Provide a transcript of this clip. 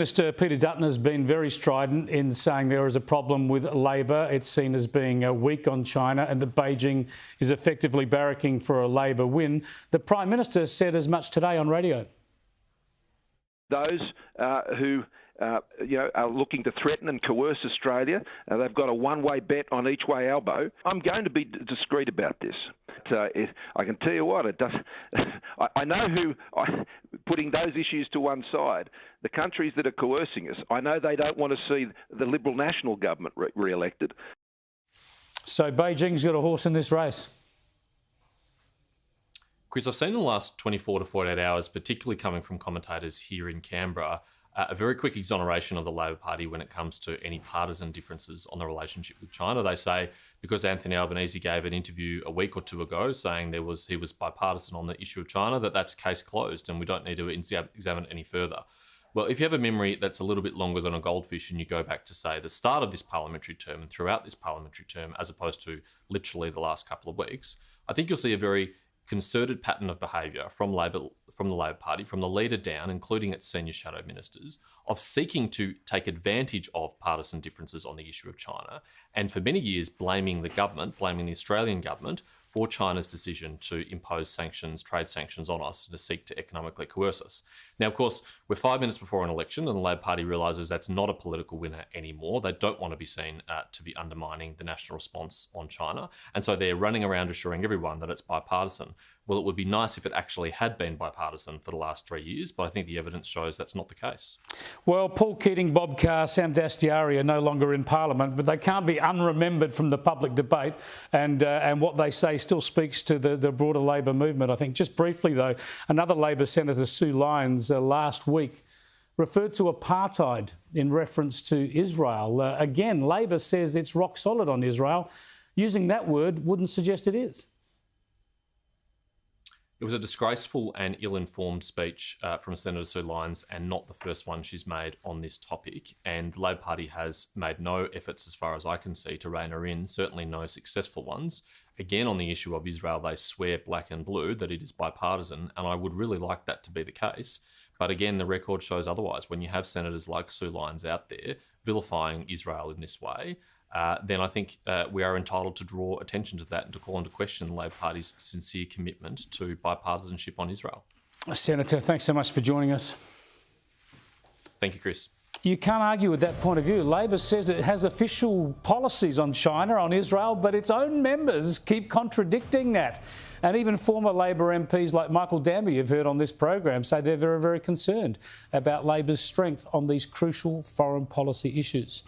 Mr Peter Dutton has been very strident in saying there is a problem with Labor. It's seen as being weak on China and that Beijing is effectively barracking for a Labor win. The Prime Minister said as much today on radio. Those who are looking to threaten and coerce Australia, they've got a one-way bet on each way elbow. I'm going to be discreet about this. I can tell you what, it does. I know who, putting those issues to one side, the countries that are coercing us, I know they don't want to see the Liberal National Government re-elected. So Beijing's got a horse in this race. Chris, I've seen in the last 24 to 48 hours, particularly coming from commentators here in Canberra, a very quick exoneration of the Labor Party when it comes to any partisan differences on the relationship with China. They say because Anthony Albanese gave an interview a week or two ago saying he was bipartisan on the issue of China, that's case closed and we don't need to examine it any further. Well, if you have a memory that's a little bit longer than a goldfish and you go back to, say, the start of this parliamentary term and throughout this parliamentary term, as opposed to literally the last couple of weeks, I think you'll see a very concerted pattern of behaviour from the Labor Party, from the leader down, including its senior shadow ministers, of seeking to take advantage of partisan differences on the issue of China, and for many years blaming the Australian government for China's decision to impose sanctions, trade sanctions on us to seek to economically coerce us. Now, of course, we're 5 minutes before an election and the Labor Party realises that's not a political winner anymore. They don't want to be seen to be undermining the national response on China. And so they're running around assuring everyone that it's bipartisan. Well, it would be nice if it actually had been bipartisan for the last 3 years, but I think the evidence shows that's not the case. Well, Paul Keating, Bob Carr, Sam Dastyari are no longer in Parliament, but they can't be unremembered from the public debate, and what they say still speaks to the broader Labor movement, I think. Just briefly, though, another Labor Senator, Sue Lyons, last week referred to apartheid in reference to Israel. Again, Labor says it's rock solid on Israel. Using that word wouldn't suggest it is. It was a disgraceful and ill-informed speech from Senator Sue Lyons, and not the first one she's made on this topic. And the Labor Party has made no efforts, as far as I can see, to rein her in, certainly no successful ones. Again, on the issue of Israel, they swear black and blue that it is bipartisan, and I would really like that to be the case. But again, the record shows otherwise. When you have senators like Sue Lyons out there vilifying Israel in this way, then I think we are entitled to draw attention to that and to call into question the Labor Party's sincere commitment to bipartisanship on Israel. Senator, thanks so much for joining us. Thank you, Chris. You can't argue with that point of view. Labor says it has official policies on China, on Israel, but its own members keep contradicting that. And even former Labor MPs like Michael Danby, you've heard on this program, say they're very, very concerned about Labor's strength on these crucial foreign policy issues.